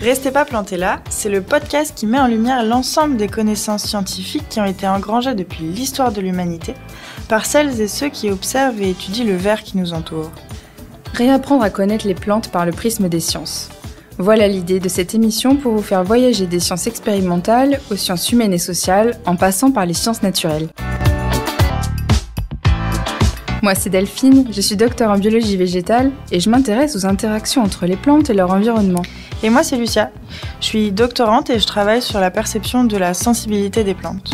Restez pas plantés là, c'est le podcast qui met en lumière l'ensemble des connaissances scientifiques qui ont été engrangées depuis l'histoire de l'humanité par celles et ceux qui observent et étudient le verre qui nous entoure. Réapprendre à connaître les plantes par le prisme des sciences. Voilà l'idée de cette émission pour vous faire voyager des sciences expérimentales aux sciences humaines et sociales en passant par les sciences naturelles. Moi, c'est Delphine, je suis docteur en biologie végétale et je m'intéresse aux interactions entre les plantes et leur environnement. Et moi, c'est Lucia. Je suis doctorante et je travaille sur la perception de la sensibilité des plantes.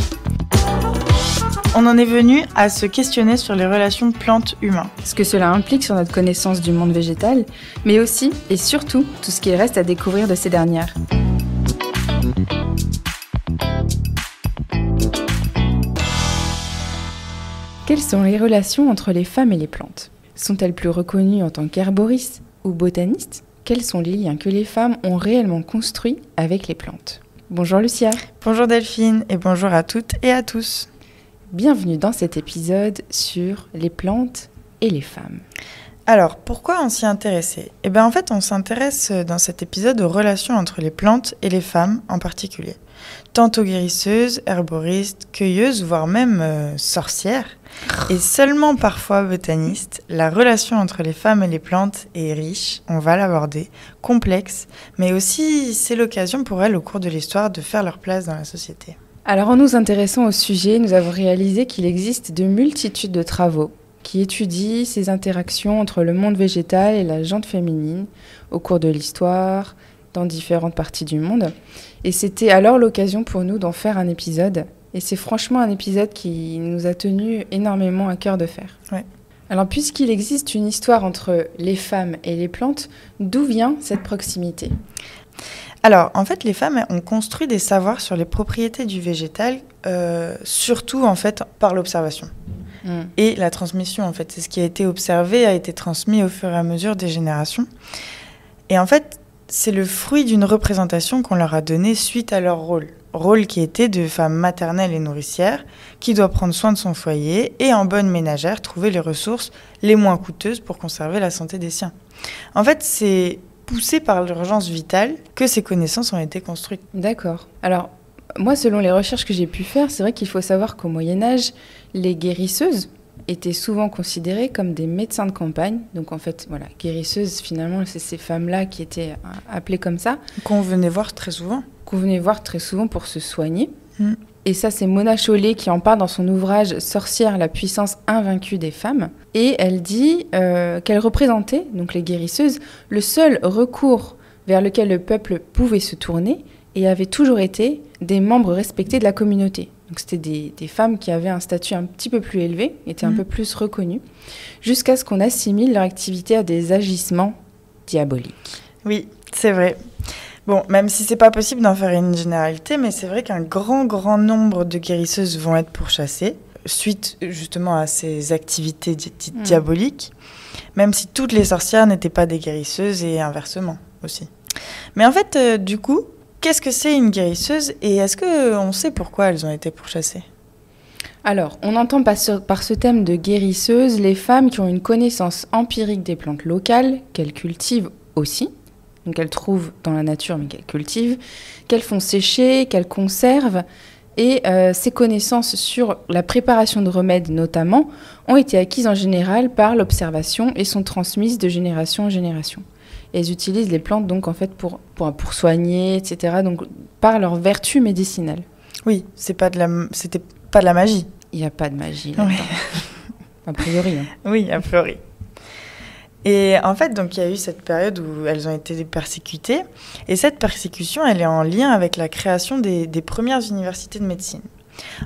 On en est venu à se questionner sur les relations plantes-humains. Ce que cela implique sur notre connaissance du monde végétal, mais aussi et surtout tout ce qu'il reste à découvrir de ces dernières. Quelles sont les relations entre les femmes et les plantes ? Sont-elles plus reconnues en tant qu'herboristes ou botanistes ? Quels sont les liens que les femmes ont réellement construits avec les plantes ? Bonjour Lucia. Bonjour Delphine et bonjour à toutes et à tous. Bienvenue dans cet épisode sur les plantes et les femmes. Alors, pourquoi on s'y intéressait ? En fait, on s'intéresse dans cet épisode aux relations entre les plantes et les femmes en particulier. Tantôt guérisseuses, herboristes, cueilleuses, voire même sorcières. Et seulement parfois botanistes, la relation entre les femmes et les plantes est riche, on va l'aborder, complexe, mais aussi c'est l'occasion pour elles au cours de l'histoire de faire leur place dans la société. Alors en nous intéressant au sujet, nous avons réalisé qu'il existe de multitudes de travaux qui étudient ces interactions entre le monde végétal et la gente féminine au cours de l'histoire, dans différentes parties du monde. Et c'était alors l'occasion pour nous d'en faire un épisode. Et c'est franchement un épisode qui nous a tenu énormément à cœur de faire. Ouais. Alors puisqu'il existe une histoire entre les femmes et les plantes, d'où vient cette proximité ? Alors, en fait, les femmes ont construit des savoirs sur les propriétés du végétal, surtout en fait par l'observation. Et la transmission, en fait, c'est ce qui a été observé, a été transmis au fur et à mesure des générations. Et en fait, c'est le fruit d'une représentation qu'on leur a donnée suite à leur rôle qui était de femme maternelle et nourricière, qui doit prendre soin de son foyer et en bonne ménagère trouver les ressources les moins coûteuses pour conserver la santé des siens. En fait, c'est poussé par l'urgence vitale que ces connaissances ont été construites. D'accord. Alors, moi, selon les recherches que j'ai pu faire, c'est vrai qu'il faut savoir qu'au Moyen-Âge, les guérisseuses étaient souvent considérées comme des médecins de campagne. Donc en fait, voilà, guérisseuses, finalement, c'est ces femmes-là qui étaient appelées comme ça. Qu'on venait voir très souvent. Qu'on venait voir très souvent pour se soigner. Et ça, c'est Mona Chollet qui en parle dans son ouvrage « Sorcières, la puissance invaincue des femmes ». Et elle dit qu'elle représentait, donc les guérisseuses, le seul recours vers lequel le peuple pouvait se tourner et avait toujours été des membres respectés de la communauté. Donc c'était des femmes qui avaient un statut un petit peu plus élevé, étaient un peu plus reconnues, jusqu'à ce qu'on assimile leur activité à des agissements diaboliques. Oui, c'est vrai. Bon, même si c'est pas possible d'en faire une généralité, mais c'est vrai qu'un grand nombre de guérisseuses vont être pourchassées, suite justement à ces activités dites diaboliques, même si toutes les sorcières n'étaient pas des guérisseuses et inversement aussi. Mais en fait, du coup, qu'est-ce que c'est une guérisseuse et est-ce qu'on sait pourquoi elles ont été pourchassées ? Alors, on entend par ce thème de guérisseuse les femmes qui ont une connaissance empirique des plantes locales, qu'elles cultivent aussi, donc qu'elles trouvent dans la nature mais qu'elles cultivent, qu'elles font sécher, qu'elles conservent. Et ces connaissances sur la préparation de remèdes notamment ont été acquises en général par l'observation et sont transmises de génération en génération. Et elles utilisent les plantes donc en fait pour soigner, etc. Donc par leur vertu médicinale. Oui, c'était pas de la magie. Il n'y a pas de magie là-dedans. Ouais. A priori. Hein. Oui, a priori. Et en fait, donc il y a eu cette période où elles ont été persécutées. Et cette persécution, elle est en lien avec la création des premières universités de médecine.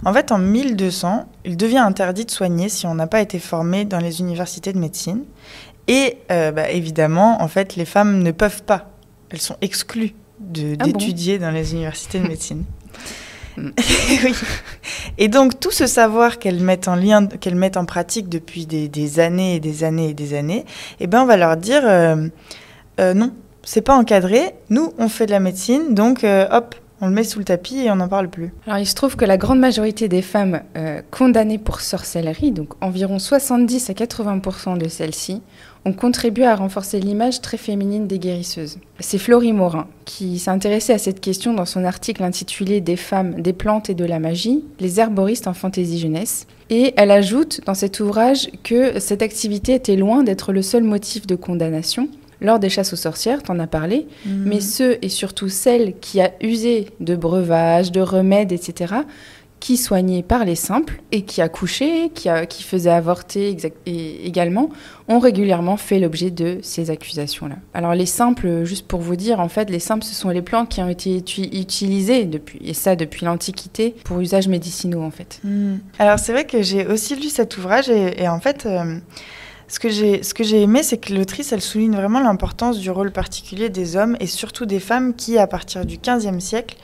En fait, en 1200, il devient interdit de soigner si on n'a pas été formé dans les universités de médecine. Et évidemment, en fait, les femmes ne peuvent pas. Elles sont exclues d'étudier dans les universités de médecine. Oui. Et donc, tout ce savoir qu'elles mettent en pratique depuis des années et des années et des années, on va leur dire non, c'est pas encadré. Nous, on fait de la médecine, donc hop, On le met sous le tapis et on n'en parle plus. Alors, il se trouve que la grande majorité des femmes condamnées pour sorcellerie, donc environ 70 à 80% de celles-ci, ont contribué à renforcer l'image très féminine des guérisseuses. C'est Florie Morin qui s'est intéressée à cette question dans son article intitulé « Des femmes, des plantes et de la magie, les herboristes en fantaisie jeunesse ». Et elle ajoute dans cet ouvrage que cette activité était loin d'être le seul motif de condamnation. Lors des chasses aux sorcières, t'en as parlé, mais ceux et surtout celles qui a usé de breuvages, de remèdes, etc., qui soignaient par les simples et qui accouchaient, qui faisaient avorter également, ont régulièrement fait l'objet de ces accusations-là. Alors les simples, juste pour vous dire, en fait, les simples, ce sont les plantes qui ont été utilisées depuis l'Antiquité pour usages médicinaux, en fait. Alors c'est vrai que j'ai aussi lu cet ouvrage et en fait... Ce que j'ai aimé, c'est que l'autrice, elle souligne vraiment l'importance du rôle particulier des hommes et surtout des femmes qui, à partir du XVe siècle,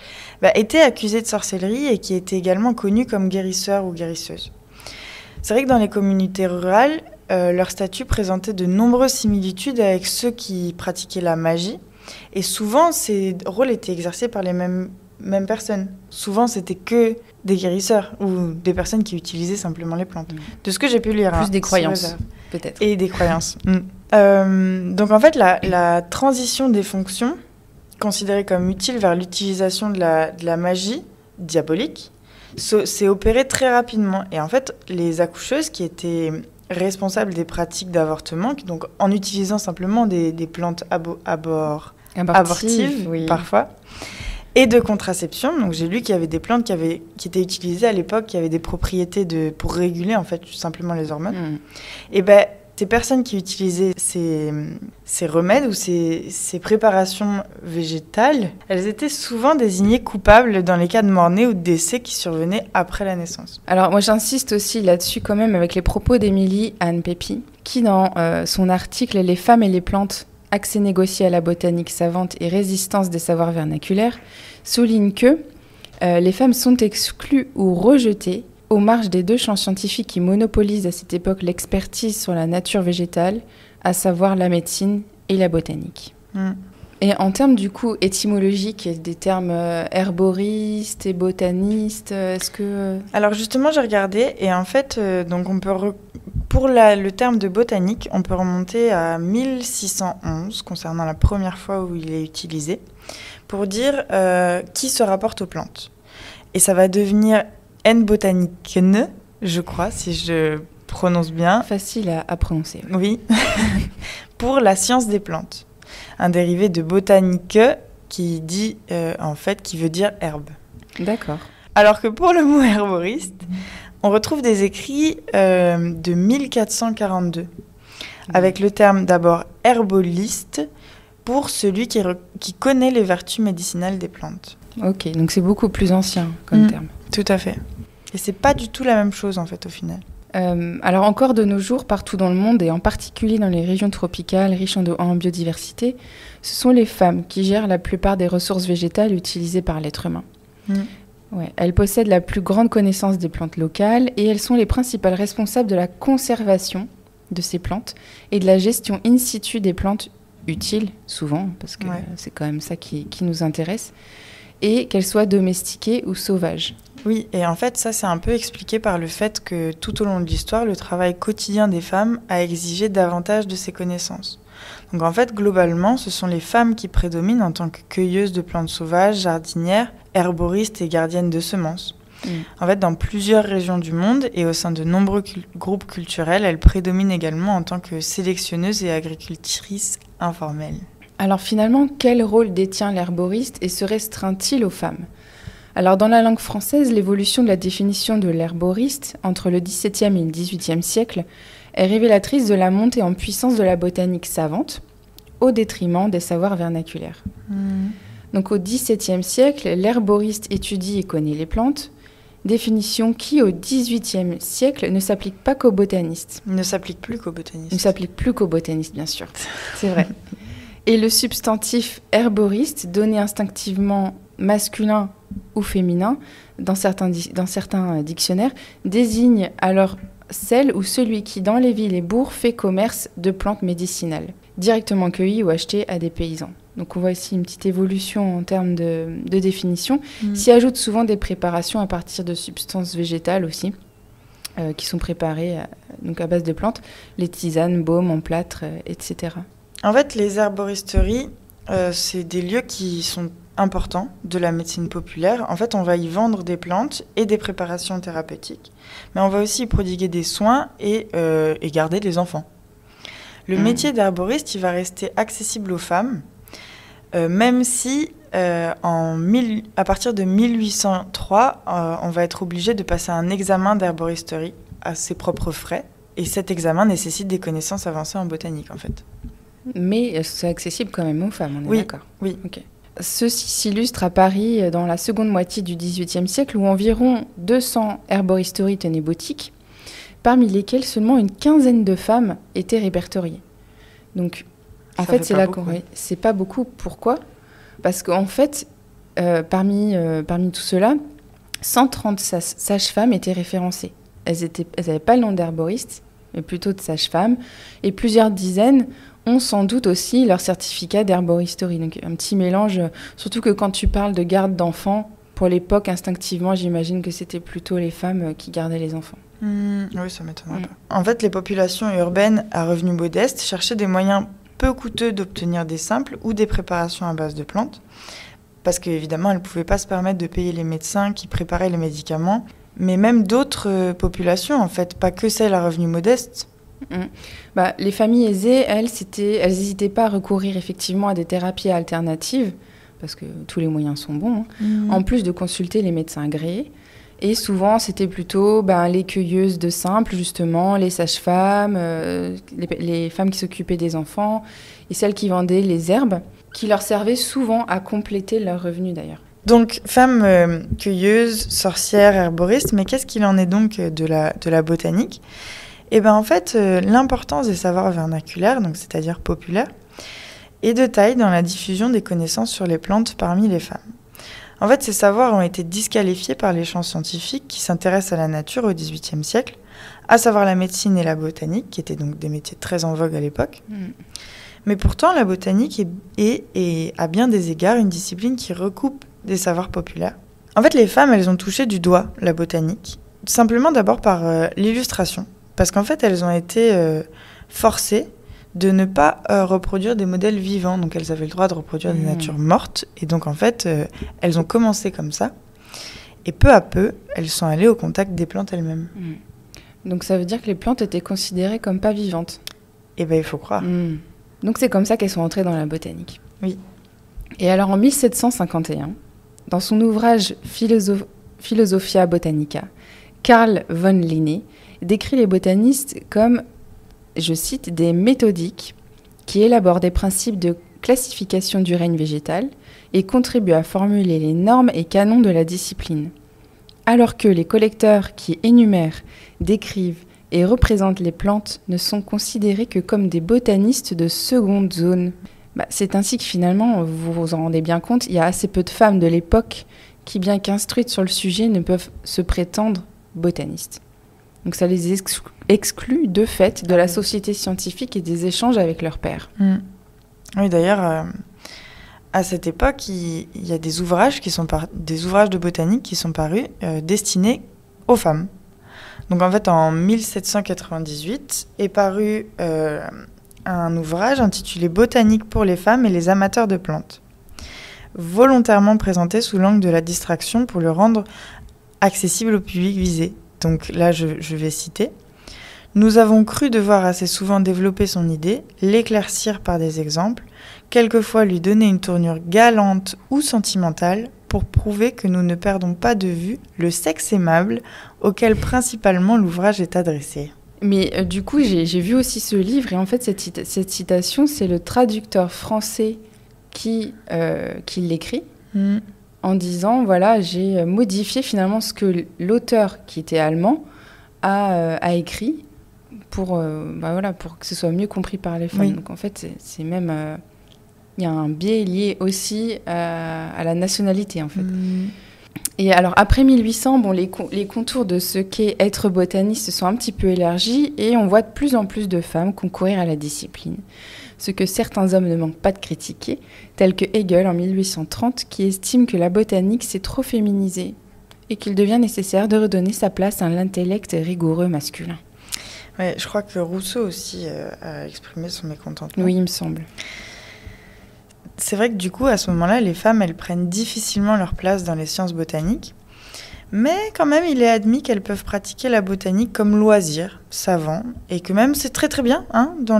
étaient accusées de sorcellerie et qui étaient également connues comme guérisseurs ou guérisseuses. C'est vrai que dans les communautés rurales, leur statut présentait de nombreuses similitudes avec ceux qui pratiquaient la magie et souvent, ces rôles étaient exercés par les mêmes personnes. Souvent, c'était que des guérisseurs ou des personnes qui utilisaient simplement les plantes. De ce que j'ai pu lire. Plus des croyances, peut-être. Et des croyances. Donc, en fait, la transition des fonctions, considérée comme utile vers l'utilisation de la magie diabolique, s'est opérée très rapidement. Et en fait, les accoucheuses qui étaient responsables des pratiques d'avortement, donc en utilisant simplement des plantes abortives, oui. Parfois, et de contraception. Donc j'ai lu qu'il y avait des plantes qui étaient utilisées à l'époque, qui avaient des propriétés pour réguler en fait tout simplement les hormones. Et ces personnes qui utilisaient ces remèdes ou ces préparations végétales, elles étaient souvent désignées coupables dans les cas de mort-née ou de décès qui survenaient après la naissance. Alors moi j'insiste aussi là-dessus quand même avec les propos d'Émilie Anne Pépi, qui dans son article « Les femmes et les plantes », accès négocié à la botanique savante et résistance des savoirs vernaculaires, souligne que les femmes sont exclues ou rejetées aux marges des deux champs scientifiques qui monopolisent à cette époque l'expertise sur la nature végétale, à savoir la médecine et la botanique. Et en termes du coup étymologiques, des termes herboristes et botanistes, est-ce que... Alors justement, j'ai regardé et en fait, donc on peut pour le terme de botanique, on peut remonter à 1611 concernant la première fois où il est utilisé pour dire qui se rapporte aux plantes. Et ça va devenir N botanicne, je crois, si je prononce bien. Facile à prononcer. Oui, pour la science des plantes. Un dérivé de botanique qui dit qui veut dire herbe. D'accord. Alors que pour le mot herboriste, on retrouve des écrits de 1442 avec le terme d'abord herboliste pour celui qui connaît les vertus médicinales des plantes. Ok, donc c'est beaucoup plus ancien comme terme. Tout à fait. Et c'est pas du tout la même chose en fait au final. Alors encore de nos jours, partout dans le monde et en particulier dans les régions tropicales riches en biodiversité, ce sont les femmes qui gèrent la plupart des ressources végétales utilisées par l'être humain. Ouais, elles possèdent la plus grande connaissance des plantes locales et elles sont les principales responsables de la conservation de ces plantes et de la gestion in situ des plantes utiles, souvent, parce que c'est quand même ça qui nous intéresse, et qu'elles soient domestiquées ou sauvages. Oui, et en fait, ça, c'est un peu expliqué par le fait que tout au long de l'histoire, le travail quotidien des femmes a exigé davantage de ces connaissances. Donc en fait, globalement, ce sont les femmes qui prédominent en tant que cueilleuses de plantes sauvages, jardinières, herboristes et gardiennes de semences. En fait, dans plusieurs régions du monde et au sein de nombreux groupes culturels, elles prédominent également en tant que sélectionneuses et agricultrices informelles. Alors finalement, quel rôle détient l'herboriste et se restreint-il aux femmes ? Alors dans la langue française, l'évolution de la définition de l'herboriste entre le XVIIe et le XVIIIe siècle est révélatrice de la montée en puissance de la botanique savante au détriment des savoirs vernaculaires. Donc au XVIIe siècle, l'herboriste étudie et connaît les plantes, définition qui au XVIIIe siècle ne s'applique pas qu'aux botanistes. Il ne s'applique plus qu'aux botanistes. Il ne s'applique plus qu'aux botanistes, bien sûr. C'est vrai. Et le substantif herboriste, donné instinctivement masculin ou féminin dans certains dictionnaires, désigne alors celle ou celui qui, dans les villes et bourgs, fait commerce de plantes médicinales. directement cueillis ou achetés à des paysans. Donc on voit ici une petite évolution en termes de définition. S'y ajoutent souvent des préparations à partir de substances végétales aussi, qui sont préparées donc à base de plantes, les tisanes, baumes, en plâtre, etc. En fait, les herboristeries, c'est des lieux qui sont importants de la médecine populaire. En fait, on va y vendre des plantes et des préparations thérapeutiques, mais on va aussi y prodiguer des soins et garder des enfants. Le métier d'herboriste, il va rester accessible aux femmes, même si à partir de 1803, on va être obligé de passer un examen d'herboristerie à ses propres frais. Et cet examen nécessite des connaissances avancées en botanique, en fait. Mais c'est accessible quand même aux femmes, on est d'accord? Oui. Okay. Ceci s'illustre à Paris dans la seconde moitié du XVIIIe siècle, où environ 200 herboristeries tenaient boutique, parmi lesquelles seulement une quinzaine de femmes étaient répertoriées. Donc, en fait, c'est là qu'on... C'est pas beaucoup. Pourquoi? Parce qu'en fait, parmi tout cela, 130 sages-femmes étaient référencées. Elles n'avaient pas le nom d'herboristes, mais plutôt de sages-femmes. Et plusieurs dizaines ont sans doute aussi leur certificat d'herboristerie. Donc un petit mélange, surtout que quand tu parles de garde d'enfants, pour l'époque, instinctivement, j'imagine que c'était plutôt les femmes qui gardaient les enfants. Oui, ça m'étonnerait pas. En fait, les populations urbaines à revenus modestes cherchaient des moyens peu coûteux d'obtenir des simples ou des préparations à base de plantes, parce qu'évidemment, elles ne pouvaient pas se permettre de payer les médecins qui préparaient les médicaments, mais même d'autres populations, en fait, pas que celles à revenus modestes. Les familles aisées, elles n'hésitaient pas à recourir effectivement à des thérapies alternatives, parce que tous les moyens sont bons, en plus de consulter les médecins agréés. Et souvent, c'était plutôt les cueilleuses de simples, justement, les sages-femmes, les femmes qui s'occupaient des enfants, et celles qui vendaient les herbes, qui leur servaient souvent à compléter leurs revenus d'ailleurs. Donc, femmes cueilleuses, sorcières, herboristes, mais qu'est-ce qu'il en est donc de la botanique ? Eh bien, en fait, l'importance des savoirs vernaculaires, donc c'est-à-dire populaires, est de taille dans la diffusion des connaissances sur les plantes parmi les femmes. En fait, ces savoirs ont été disqualifiés par les champs scientifiques qui s'intéressent à la nature au XVIIIe siècle, à savoir la médecine et la botanique, qui étaient donc des métiers très en vogue à l'époque. Mais pourtant, la botanique est à bien des égards une discipline qui recoupe des savoirs populaires. En fait, les femmes, elles ont touché du doigt la botanique, simplement d'abord par l'illustration, parce qu'en fait, elles ont été forcées de ne pas reproduire des modèles vivants. Donc, elles avaient le droit de reproduire des natures mortes. Et donc, en fait, elles ont commencé comme ça. Et peu à peu, elles sont allées au contact des plantes elles-mêmes. Donc, ça veut dire que les plantes étaient considérées comme pas vivantes. Eh bien, il faut croire. Donc, c'est comme ça qu'elles sont entrées dans la botanique. Oui. Et alors, en 1751, dans son ouvrage Philosophia Botanica, Carl von Linné décrit les botanistes comme, je cite, des méthodiques qui élaborent des principes de classification du règne végétal et contribuent à formuler les normes et canons de la discipline. Alors que les collecteurs qui énumèrent, décrivent et représentent les plantes ne sont considérés que comme des botanistes de seconde zone. C'est ainsi que finalement, vous vous en rendez bien compte, il y a assez peu de femmes de l'époque qui, bien qu'instruites sur le sujet, ne peuvent se prétendre botanistes. Donc ça les exclut de fait de la société scientifique et des échanges avec leurs pairs. Oui, d'ailleurs, à cette époque, il y a des ouvrages de botanique qui sont parus destinés aux femmes. Donc en fait, en 1798 est paru un ouvrage intitulé « Botanique pour les femmes et les amateurs de plantes », volontairement présenté sous l'angle de la distraction pour le rendre accessible au public visé. Donc là, je vais citer. « Nous avons cru devoir assez souvent développer son idée, l'éclaircir par des exemples, quelquefois lui donner une tournure galante ou sentimentale pour prouver que nous ne perdons pas de vue le sexe aimable auquel principalement l'ouvrage est adressé. » Mais du coup, j'ai vu aussi ce livre et en fait, cette citation, c'est le traducteur français qui l'écrit en disant, voilà, j'ai modifié finalement ce que l'auteur, qui était allemand, a écrit pour que ce soit mieux compris par les femmes. Oui. Donc en fait, c'est même... il y a un biais lié aussi à la nationalité, en fait. Et alors, après 1800, les contours de ce qu'est être botaniste sont un petit peu élargis et on voit de plus en plus de femmes concourir à la discipline. ce que certains hommes ne manquent pas de critiquer, tels que Hegel en 1830, qui estime que la botanique s'est trop féminisée et qu'il devient nécessaire de redonner sa place à l'intellect rigoureux masculin. Ouais, je crois que Rousseau aussi a exprimé son mécontentement. Oui, il me semble. C'est vrai que du coup, à ce moment-là, les femmes, elles prennent difficilement leur place dans les sciences botaniques. Mais quand même, il est admis qu'elles peuvent pratiquer la botanique comme loisir, savant, et que même c'est très très bien dans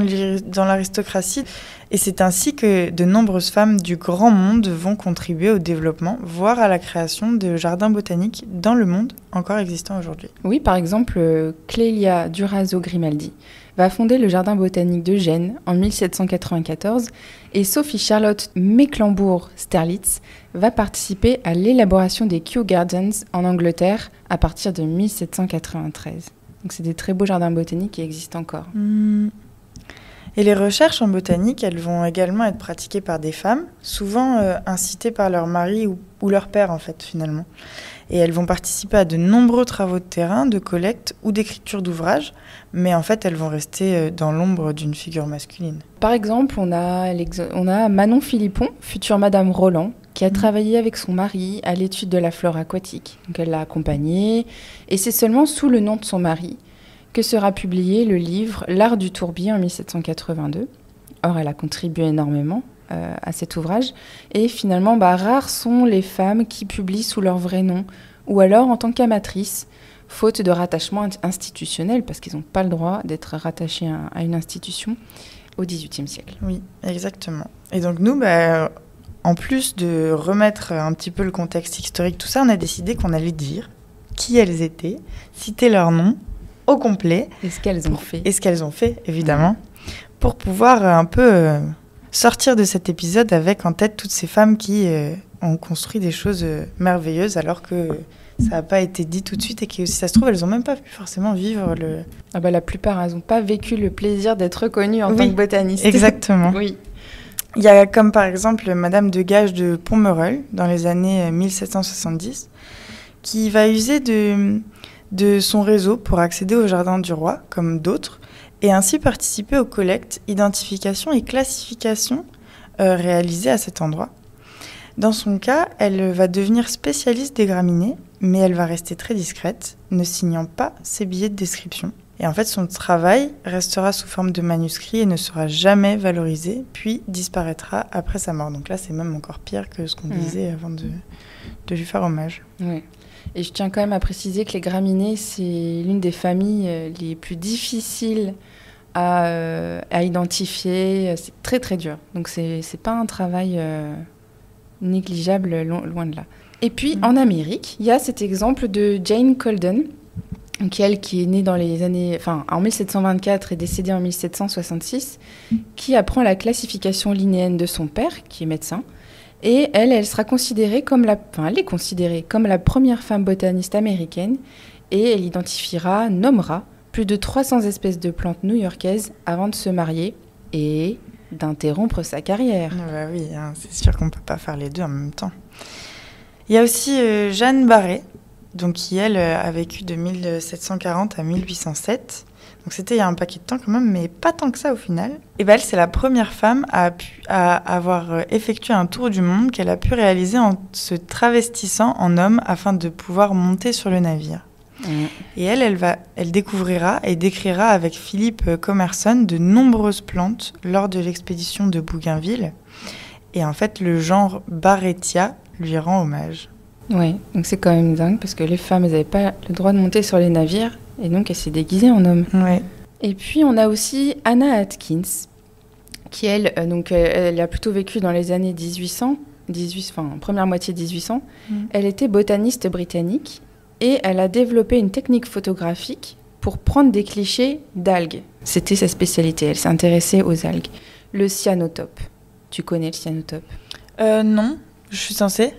l'aristocratie. Et c'est ainsi que de nombreuses femmes du grand monde vont contribuer au développement, voire à la création de jardins botaniques dans le monde encore existant aujourd'hui. Oui, par exemple, Clélia Durazo Grimaldi va fonder le jardin botanique de Gênes en 1794 et Sophie Charlotte Mecklembourg-Sterlitz va participer à l'élaboration des Kew Gardens en Angleterre à partir de 1793. Donc c'est des très beaux jardins botaniques qui existent encore. Et les recherches en botanique, elles vont également être pratiquées par des femmes, souvent incitées par leur mari ou leur père en fait finalement. Et elles vont participer à de nombreux travaux de terrain, de collecte ou d'écriture d'ouvrages, mais en fait elles vont rester dans l'ombre d'une figure masculine. Par exemple, on a Manon Philippon, future Madame Roland, qui a travaillé avec son mari à l'étude de la flore aquatique. Donc elle l'a accompagnée, et c'est seulement sous le nom de son mari que sera publié le livre L'art du tourbier en 1782. Or, elle a contribué énormément à cet ouvrage. Et finalement, rares sont les femmes qui publient sous leur vrai nom, ou alors en tant qu'amatrices, faute de rattachement institutionnel, parce qu'ils n'ont pas le droit d'être rattachés à une institution au XVIIIe siècle. Oui, exactement. Et donc nous, en plus de remettre un petit peu le contexte historique, tout ça, on a décidé qu'on allait dire qui elles étaient, citer leur nom au complet. Et ce qu'elles ont fait. Et ce qu'elles ont fait, évidemment, pour pouvoir un peu sortir de cet épisode avec en tête toutes ces femmes qui ont construit des choses merveilleuses alors que ça n'a pas été dit tout de suite et que si ça se trouve, elles n'ont même pas pu forcément vivre le... la plupart, elles n'ont pas vécu le plaisir d'être reconnues en tant que botanistes. Exactement. Oui. Il y a comme par exemple Madame de Gage de Pontmerol dans les années 1770 qui va user de son réseau pour accéder au jardin du roi, comme d'autres, et ainsi participer aux collectes, identifications et classifications réalisées à cet endroit. Dans son cas, elle va devenir spécialiste des graminées, mais elle va rester très discrète, ne signant pas ses billets de description. Et en fait, son travail restera sous forme de manuscrit et ne sera jamais valorisé, puis disparaîtra après sa mort. Donc là, c'est même encore pire que ce qu'on disait avant de lui faire hommage. Oui. Et je tiens quand même à préciser que les graminées, c'est l'une des familles les plus difficiles à identifier. C'est très très dur. Donc c'est pas un travail négligeable, loin de là. Et puis en Amérique, il y a cet exemple de Jane Colden, qui est née dans les années, en 1724 et décédée en 1766, qui apprend la classification linéenne de son père, qui est médecin. Et elle sera considérée elle est considérée comme la première femme botaniste américaine et elle nommera plus de 300 espèces de plantes new-yorkaises avant de se marier et d'interrompre sa carrière. Oui, c'est sûr qu'on ne peut pas faire les deux en même temps. Il y a aussi Jeanne Barré, donc qui, elle, a vécu de 1740 à 1807. Donc c'était il y a un paquet de temps quand même, mais pas tant que ça au final. Et elle, c'est la première femme à avoir effectué un tour du monde qu'elle a pu réaliser en se travestissant en homme afin de pouvoir monter sur le navire. Et elle découvrira et décrira avec Philippe Commerson de nombreuses plantes lors de l'expédition de Bougainville. Et en fait, le genre Barretia lui rend hommage. Oui, donc c'est quand même dingue parce que les femmes, elles n'avaient pas le droit de monter sur les navires et donc elle s'est déguisée en homme. Ouais. Et puis on a aussi Anna Atkins qui, elle a plutôt vécu dans les années 1800, première moitié 1800. Elle était botaniste britannique et elle a développé une technique photographique pour prendre des clichés d'algues. C'était sa spécialité, elle s'est intéressée aux algues. Le cyanotope. Tu connais le cyanotope ? Non, je suis censée.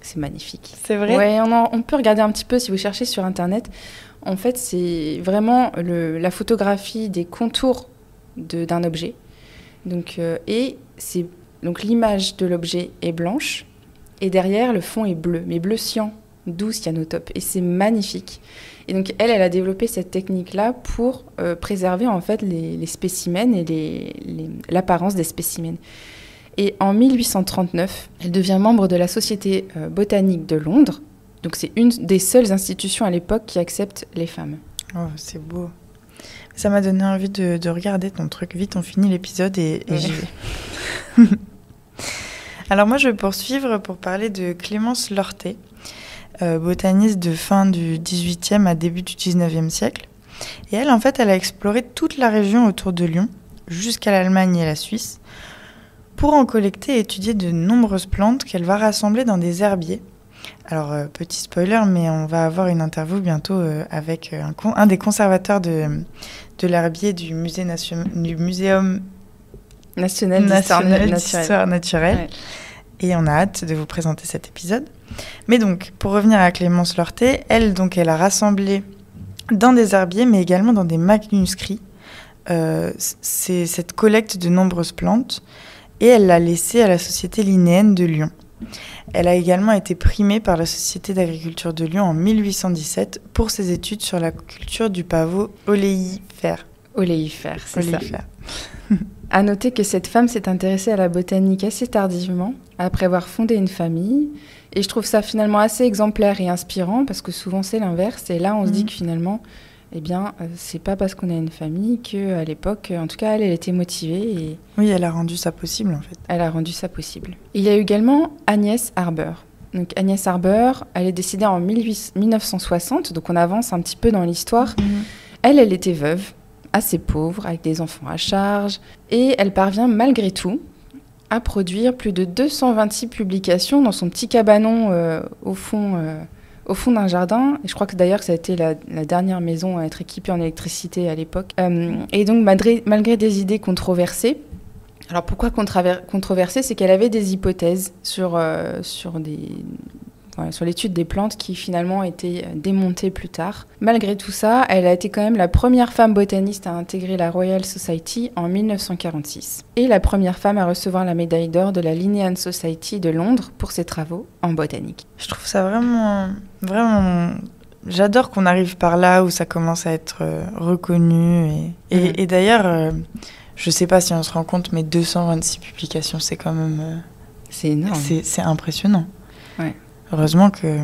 C'est magnifique. C'est vrai ? Oui, on peut regarder un petit peu si vous cherchez sur Internet. En fait, c'est vraiment la photographie des contours d'un objet. Donc l'image de l'objet est blanche et derrière, le fond est bleu, mais bleu cyan. 12 cyanotopes. Et c'est magnifique. Et donc, elle a développé cette technique-là pour préserver en fait les spécimens et l'apparence des spécimens. Et en 1839, elle devient membre de la Société botanique de Londres. Donc, c'est une des seules institutions à l'époque qui accepte les femmes. Oh, c'est beau. Ça m'a donné envie de regarder ton truc. Vite, on finit l'épisode et j'y vais. Alors moi, je vais poursuivre pour parler de Clémence Lortet, botaniste de fin du XVIIIe à début du XIXe siècle. Et elle, en fait, elle a exploré toute la région autour de Lyon, jusqu'à l'Allemagne et la Suisse, pour en collecter et étudier de nombreuses plantes qu'elle va rassembler dans des herbiers. Alors, petit spoiler, mais on va avoir une interview bientôt avec un des conservateurs de l'herbier du Muséum national d'histoire naturelle. Ouais. Et on a hâte de vous présenter cet épisode. Mais donc, pour revenir à Clémence Lortet, elle a rassemblé dans des herbiers, mais également dans des manuscrits, c'est cette collecte de nombreuses plantes, et elle l'a laissée à la Société linnéenne de Lyon. Elle a également été primée par la Société d'agriculture de Lyon en 1817 pour ses études sur la culture du pavot oléifère. Oléifère, c'est Oléifère. ça. À noter que cette femme s'est intéressée à la botanique assez tardivement, après avoir fondé une famille. Et je trouve ça finalement assez exemplaire et inspirant, parce que souvent c'est l'inverse. Et là, on se dit que finalement, eh bien, c'est pas parce qu'on a une famille qu'à l'époque, en tout cas, elle était motivée. Et oui, elle a rendu ça possible, en fait. Elle a rendu ça possible. Il y a eu également Agnès Harber. Donc Agnès Harber, elle est décédée en 1960, donc on avance un petit peu dans l'histoire. Elle était veuve, assez pauvre, avec des enfants à charge, et elle parvient malgré tout à produire plus de 226 publications dans son petit cabanon au fond d'un jardin. Et je crois que d'ailleurs ça a été la dernière maison à être équipée en électricité à l'époque. Et donc malgré des idées controversées, alors pourquoi controversées, c'est qu'elle avait des hypothèses sur l'étude des plantes qui finalement étaient démontées plus tard. Malgré tout ça, elle a été quand même la première femme botaniste à intégrer la Royal Society en 1946 et la première femme à recevoir la médaille d'or de la Linnean Society de Londres pour ses travaux en botanique. Je trouve ça vraiment... J'adore qu'on arrive par là où ça commence à être reconnu. Et d'ailleurs, je sais pas si on se rend compte, mais 226 publications, c'est quand même... c'est énorme. C'est impressionnant. Ouais. Heureusement que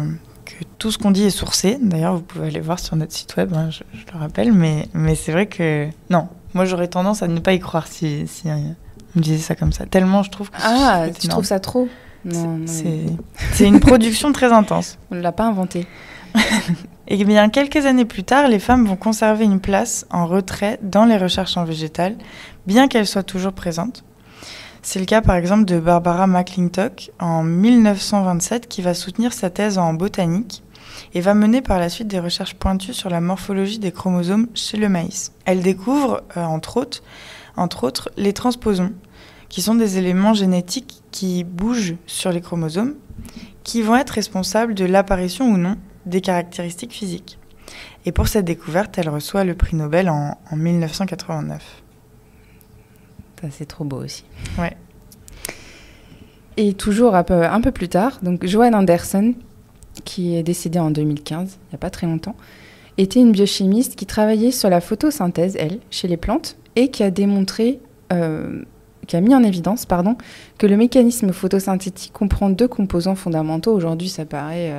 tout ce qu'on dit est sourcé. D'ailleurs, vous pouvez aller voir sur notre site web, hein, je le rappelle. Mais c'est vrai que... Non, moi j'aurais tendance à ne pas y croire si on me disait ça comme ça. Tellement je trouve que... Ah, tu trouves ça trop ? Non, c'est une production très intense. On ne l'a pas inventé. Et bien, quelques années plus tard, les femmes vont conserver une place en retrait dans les recherches en végétal, bien qu'elles soient toujours présentes. C'est le cas par exemple de Barbara McClintock en 1927 qui va soutenir sa thèse en botanique et va mener par la suite des recherches pointues sur la morphologie des chromosomes chez le maïs. Elle découvre entre autres les transposons, qui sont des éléments génétiques qui bougent sur les chromosomes, qui vont être responsables de l'apparition ou non des caractéristiques physiques. Et pour cette découverte, elle reçoit le prix Nobel en 1989. Ça, c'est trop beau aussi. Ouais. Et toujours un peu plus tard, donc Joanne Anderson, qui est décédée en 2015, il n'y a pas très longtemps, était une biochimiste qui travaillait sur la photosynthèse, elle, chez les plantes, et qui a mis en évidence que le mécanisme photosynthétique comprend deux composants fondamentaux. Aujourd'hui, ça paraît,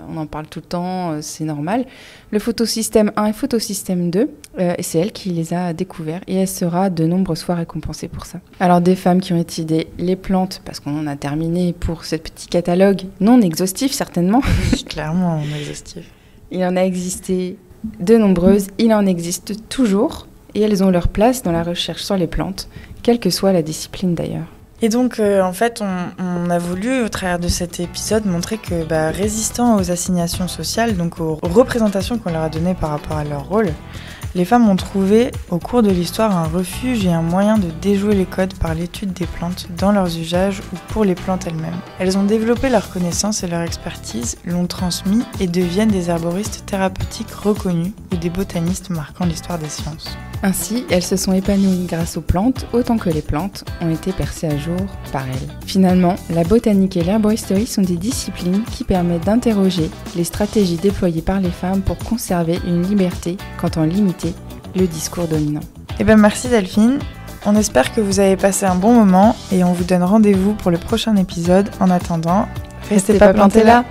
on en parle tout le temps, c'est normal. Le photosystème 1 et photosystème 2, et c'est elle qui les a découverts, et elle sera de nombreuses fois récompensée pour ça. Alors, des femmes qui ont étudié les plantes, parce qu'on en a terminé pour ce petit catalogue non exhaustif, certainement. Oui, clairement non exhaustif. Il en a existé de nombreuses, il en existe toujours, et elles ont leur place dans la recherche sur les plantes, quelle que soit la discipline d'ailleurs. Et donc, en fait, on a voulu, au travers de cet épisode, montrer que résistant aux assignations sociales, donc aux représentations qu'on leur a données par rapport à leur rôle, les femmes ont trouvé, au cours de l'histoire, un refuge et un moyen de déjouer les codes par l'étude des plantes dans leurs usages ou pour les plantes elles-mêmes. Elles ont développé leur connaissance et leur expertise, l'ont transmis et deviennent des herboristes thérapeutiques reconnus ou des botanistes marquant l'histoire des sciences. Ainsi, elles se sont épanouies grâce aux plantes, autant que les plantes ont été percées à jour par elles. Finalement, la botanique et l'herboristerie sont des disciplines qui permettent d'interroger les stratégies déployées par les femmes pour conserver une liberté quant à limiter le discours dominant. Merci Delphine. On espère que vous avez passé un bon moment et on vous donne rendez-vous pour le prochain épisode. En attendant, restez pas plantés là.